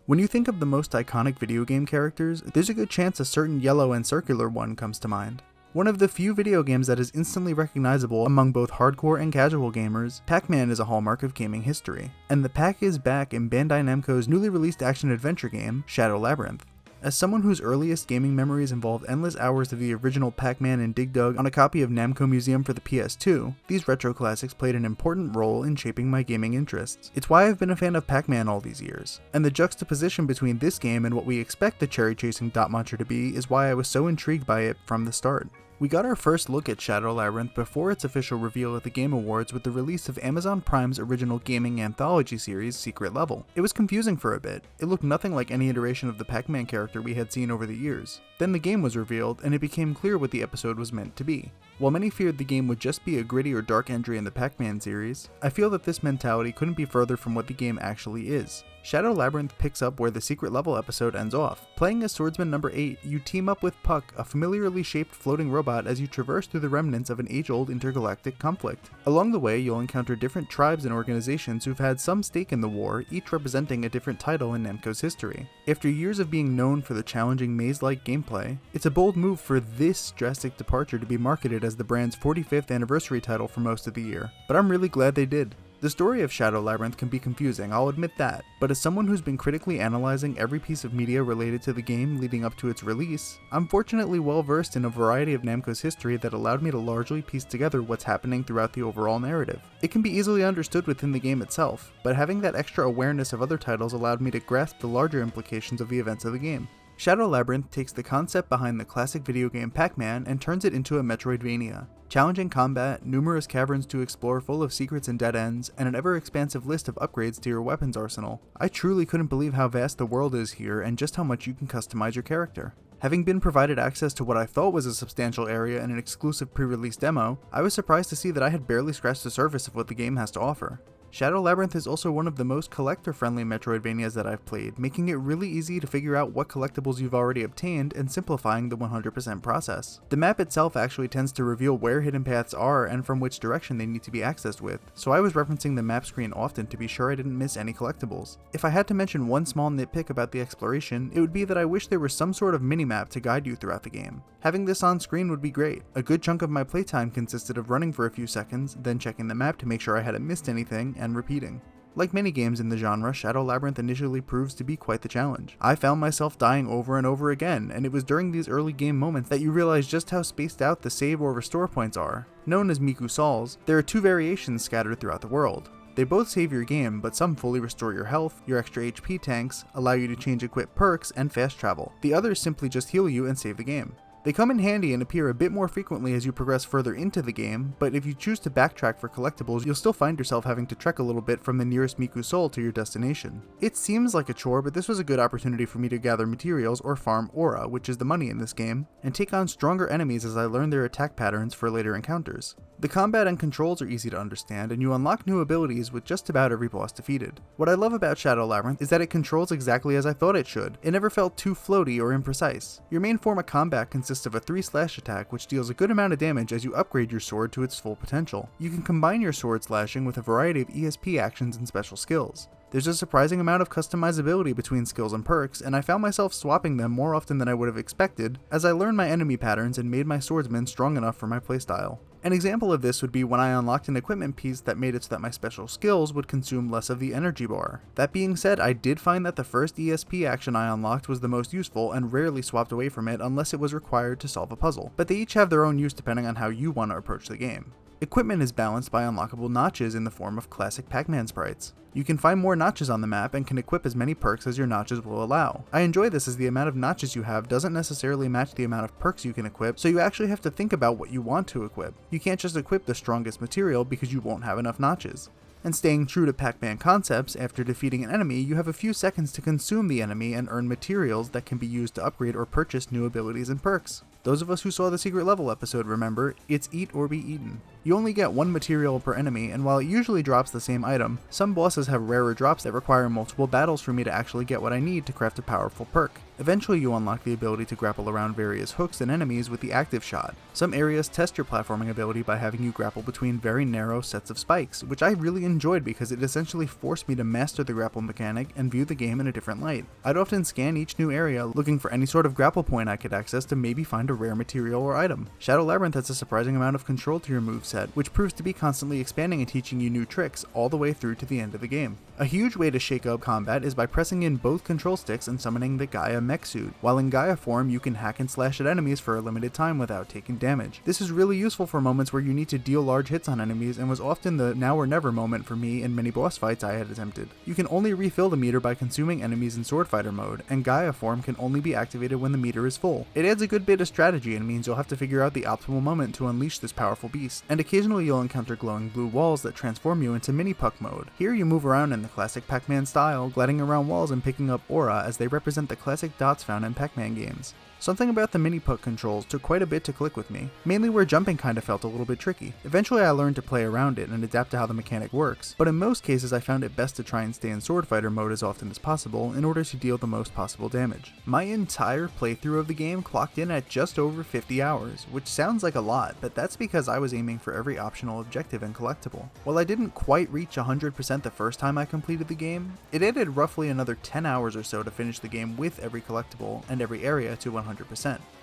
When you think of the most iconic video game characters, there's a good chance a certain yellow and circular one comes to mind. One of the few video games that is instantly recognizable among both hardcore and casual gamers, Pac-Man is a hallmark of gaming history. And the Pac is back in Bandai Namco's newly released action-adventure game, Shadow Labyrinth. As someone whose earliest gaming memories involved endless hours of the original Pac-Man and Dig Dug on a copy of Namco Museum for the PS2, these retro classics played an important role in shaping my gaming interests. It's why I've been a fan of Pac-Man all these years, and the juxtaposition between this game and what we expect the cherry-chasing dot muncher to be is why I was so intrigued by it from the start. We got our first look at Shadow Labyrinth before its official reveal at the Game Awards with the release of Amazon Prime's original gaming anthology series, Secret Level. It was confusing for a bit. It looked nothing like any iteration of the Pac-Man character we had seen over the years. Then the game was revealed, and it became clear what the episode was meant to be. While many feared the game would just be a gritty or dark entry in the Pac-Man series, I feel that this mentality couldn't be further from what the game actually is. Shadow Labyrinth picks up where the Secret Level episode ends off. Playing as Swordsman number 8, you team up with Puck, a familiarly shaped floating robot, as you traverse through the remnants of an age-old intergalactic conflict. Along the way, you'll encounter different tribes and organizations who've had some stake in the war, each representing a different title in Namco's history. After years of being known for the challenging maze-like gameplay, it's a bold move for this drastic departure to be marketed as the brand's 45th anniversary title for most of the year, but I'm really glad they did. The story of Shadow Labyrinth can be confusing, I'll admit that, but as someone who's been critically analyzing every piece of media related to the game leading up to its release, I'm fortunately well versed in a variety of Namco's history that allowed me to largely piece together what's happening throughout the overall narrative. It can be easily understood within the game itself, but having that extra awareness of other titles allowed me to grasp the larger implications of the events of the game. Shadow Labyrinth takes the concept behind the classic video game Pac-Man and turns it into a Metroidvania. Challenging combat, numerous caverns to explore full of secrets and dead ends, and an ever-expansive list of upgrades to your weapons arsenal. I truly couldn't believe how vast the world is here and just how much you can customize your character. Having been provided access to what I thought was a substantial area in an exclusive pre-release demo, I was surprised to see that I had barely scratched the surface of what the game has to offer. Shadow Labyrinth is also one of the most collector-friendly Metroidvanias that I've played, making it really easy to figure out what collectibles you've already obtained and simplifying the 100% process. The map itself actually tends to reveal where hidden paths are and from which direction they need to be accessed with, so I was referencing the map screen often to be sure I didn't miss any collectibles. If I had to mention one small nitpick about the exploration, it would be that I wish there was some sort of minimap to guide you throughout the game. Having this on screen would be great. A good chunk of my playtime consisted of running for a few seconds, then checking the map to make sure I hadn't missed anything, and repeating. Like many games in the genre, Shadow Labyrinth initially proves to be quite the challenge. I found myself dying over and over again, and it was during these early game moments that you realize just how spaced out the save or restore points are. Known as Miku Sols, there are two variations scattered throughout the world. They both save your game, but some fully restore your health, your extra HP tanks, allow you to change equip perks, and fast travel. The others simply just heal you and save the game. They come in handy and appear a bit more frequently as you progress further into the game, but if you choose to backtrack for collectibles, you'll still find yourself having to trek a little bit from the nearest Miku Sol to your destination. It seems like a chore, but this was a good opportunity for me to gather materials or farm aura, which is the money in this game, and take on stronger enemies as I learn their attack patterns for later encounters. The combat and controls are easy to understand, and you unlock new abilities with just about every boss defeated. What I love about Shadow Labyrinth is that it controls exactly as I thought it should. It never felt too floaty or imprecise. Your main form of combat consists of a 3-slash attack, which deals a good amount of damage as you upgrade your sword to its full potential. You can combine your sword slashing with a variety of ESP actions and special skills. There's a surprising amount of customizability between skills and perks, and I found myself swapping them more often than I would have expected as I learned my enemy patterns and made my swordsman strong enough for my playstyle. An example of this would be when I unlocked an equipment piece that made it so that my special skills would consume less of the energy bar. That being said, I did find that the first ESP action I unlocked was the most useful and rarely swapped away from it unless it was required to solve a puzzle, but they each have their own use depending on how you want to approach the game. Equipment is balanced by unlockable notches in the form of classic Pac-Man sprites. You can find more notches on the map and can equip as many perks as your notches will allow. I enjoy this as the amount of notches you have doesn't necessarily match the amount of perks you can equip, so you actually have to think about what you want to equip. You can't just equip the strongest material because you won't have enough notches. And staying true to Pac-Man concepts, after defeating an enemy, you have a few seconds to consume the enemy and earn materials that can be used to upgrade or purchase new abilities and perks. Those of us who saw the secret level episode remember, it's eat or be eaten. You only get one material per enemy, and while it usually drops the same item, some bosses have rarer drops that require multiple battles for me to actually get what I need to craft a powerful perk. Eventually you unlock the ability to grapple around various hooks and enemies with the active shot. Some areas test your platforming ability by having you grapple between very narrow sets of spikes, which I really enjoyed because it essentially forced me to master the grapple mechanic and view the game in a different light. I'd often scan each new area looking for any sort of grapple point I could access to maybe find a rare material or item. Shadow Labyrinth has a surprising amount of control to your moveset, which proves to be constantly expanding and teaching you new tricks all the way through to the end of the game. A huge way to shake up combat is by pressing in both control sticks and summoning the Gaia mech suit. While in Gaia form, you can hack and slash at enemies for a limited time without taking damage. This is really useful for moments where you need to deal large hits on enemies and was often the now or never moment for me in many boss fights I had attempted. You can only refill the meter by consuming enemies in sword fighter mode, and Gaia form can only be activated when the meter is full. It adds a good bit of strategy and means you'll have to figure out the optimal moment to unleash this powerful beast, and occasionally you'll encounter glowing blue walls that transform you into mini puck mode. Here you move around in the classic Pac-Man style, gliding around walls and picking up aura as they represent the classic dots found in Pac-Man games. Something about the mini puck controls took quite a bit to click with me, mainly where jumping kinda felt a little bit tricky. Eventually I learned to play around it and adapt to how the mechanic works, but in most cases I found it best to try and stay in sword fighter mode as often as possible in order to deal the most possible damage. My entire playthrough of the game clocked in at just over 50 hours, which sounds like a lot, but that's because I was aiming for every optional objective and collectible. While I didn't quite reach 100% the first time I completed the game, it added roughly another 10 hours or so to finish the game with every collectible and every area to 100%.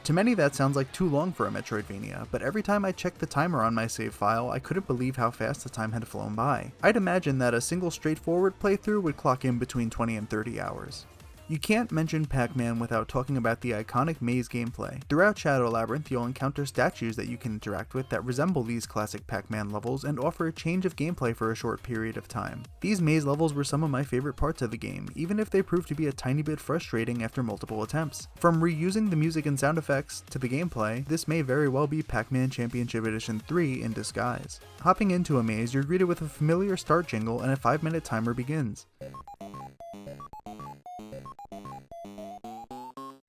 To many that sounds like too long for a Metroidvania, but every time I checked the timer on my save file, I couldn't believe how fast the time had flown by. I'd imagine that a single straightforward playthrough would clock in between 20 and 30 hours. You can't mention Pac-Man without talking about the iconic maze gameplay. Throughout Shadow Labyrinth, you'll encounter statues that you can interact with that resemble these classic Pac-Man levels and offer a change of gameplay for a short period of time. These maze levels were some of my favorite parts of the game, even if they proved to be a tiny bit frustrating after multiple attempts. From reusing the music and sound effects to the gameplay, this may very well be Pac-Man Championship Edition 3 in disguise. Hopping into a maze, you're greeted with a familiar start jingle and a 5-minute timer begins.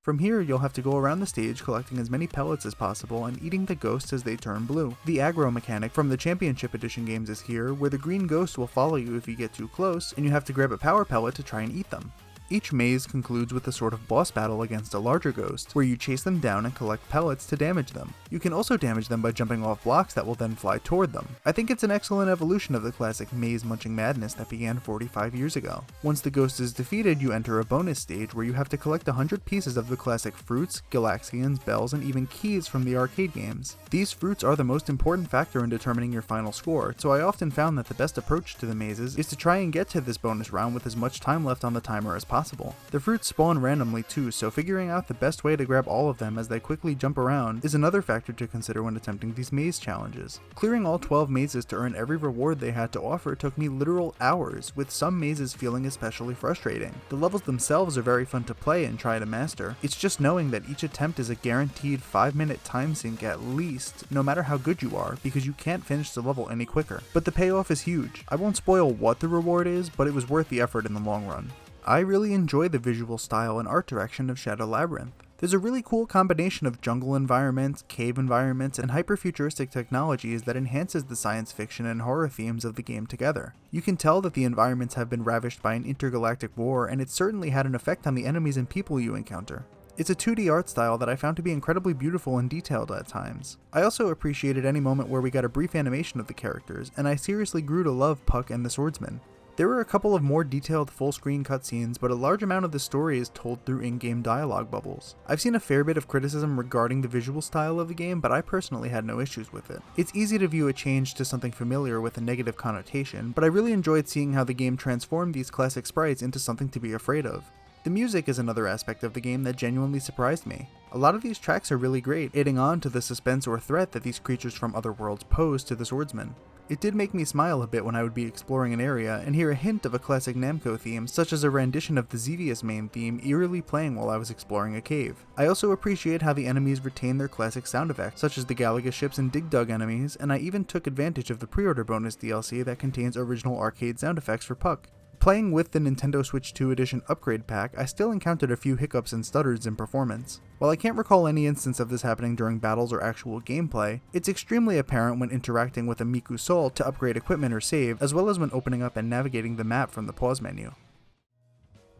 From here, you'll have to go around the stage collecting as many pellets as possible and eating the ghosts as they turn blue. The aggro mechanic from the Championship Edition games is here, where the green ghosts will follow you if you get too close, and you have to grab a power pellet to try and eat them. Each maze concludes with a sort of boss battle against a larger ghost, where you chase them down and collect pellets to damage them. You can also damage them by jumping off blocks that will then fly toward them. I think it's an excellent evolution of the classic maze munching madness that began 45 years ago. Once the ghost is defeated, you enter a bonus stage where you have to collect 100 pieces of the classic fruits, Galaxians, bells, and even keys from the arcade games. These fruits are the most important factor in determining your final score, so I often found that the best approach to the mazes is to try and get to this bonus round with as much time left on the timer as possible. The fruits spawn randomly too, so figuring out the best way to grab all of them as they quickly jump around is another factor to consider when attempting these maze challenges. Clearing all 12 mazes to earn every reward they had to offer took me literal hours, with some mazes feeling especially frustrating. The levels themselves are very fun to play and try to master. It's just knowing that each attempt is a guaranteed 5-minute time sink at least, no matter how good you are, because you can't finish the level any quicker. But the payoff is huge. I won't spoil what the reward is, but it was worth the effort in the long run. I really enjoy the visual style and art direction of Shadow Labyrinth. There's a really cool combination of jungle environments, cave environments, and hyper-futuristic technologies that enhances the science fiction and horror themes of the game together. You can tell that the environments have been ravished by an intergalactic war, and it certainly had an effect on the enemies and people you encounter. It's a 2D art style that I found to be incredibly beautiful and detailed at times. I also appreciated any moment where we got a brief animation of the characters, and I seriously grew to love Puck and the Swordsman. There were a couple of more detailed full-screen cutscenes, but a large amount of the story is told through in-game dialogue bubbles. I've seen a fair bit of criticism regarding the visual style of the game, but I personally had no issues with it. It's easy to view a change to something familiar with a negative connotation, but I really enjoyed seeing how the game transformed these classic sprites into something to be afraid of. The music is another aspect of the game that genuinely surprised me. A lot of these tracks are really great, adding on to the suspense or threat that these creatures from other worlds pose to the swordsman. It did make me smile a bit when I would be exploring an area and hear a hint of a classic Namco theme, such as a rendition of the Xevious main theme eerily playing while I was exploring a cave. I also appreciate how the enemies retain their classic sound effects, such as the Galaga ships and Dig Dug enemies, and I even took advantage of the pre-order bonus DLC that contains original arcade sound effects for Puck. Playing with the Nintendo Switch 2 Edition upgrade pack, I still encountered a few hiccups and stutters in performance. While I can't recall any instance of this happening during battles or actual gameplay, it's extremely apparent when interacting with a Miku Soul to upgrade equipment or save, as well as when opening up and navigating the map from the pause menu.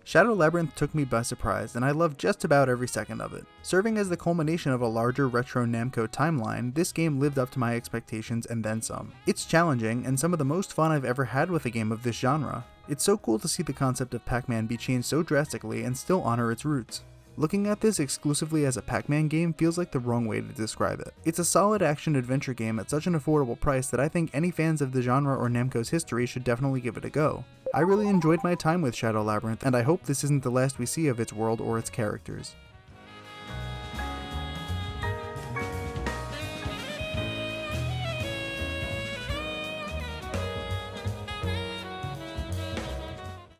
Shadow Labyrinth took me by surprise, and I loved just about every second of it. Serving as the culmination of a larger retro Namco timeline, this game lived up to my expectations and then some. It's challenging, and some of the most fun I've ever had with a game of this genre. It's so cool to see the concept of Pac-Man be changed so drastically and still honor its roots. Looking at this exclusively as a Pac-Man game feels like the wrong way to describe it. It's a solid action-adventure game at such an affordable price that I think any fans of the genre or Namco's history should definitely give it a go. I really enjoyed my time with Shadow Labyrinth, and I hope this isn't the last we see of its world or its characters.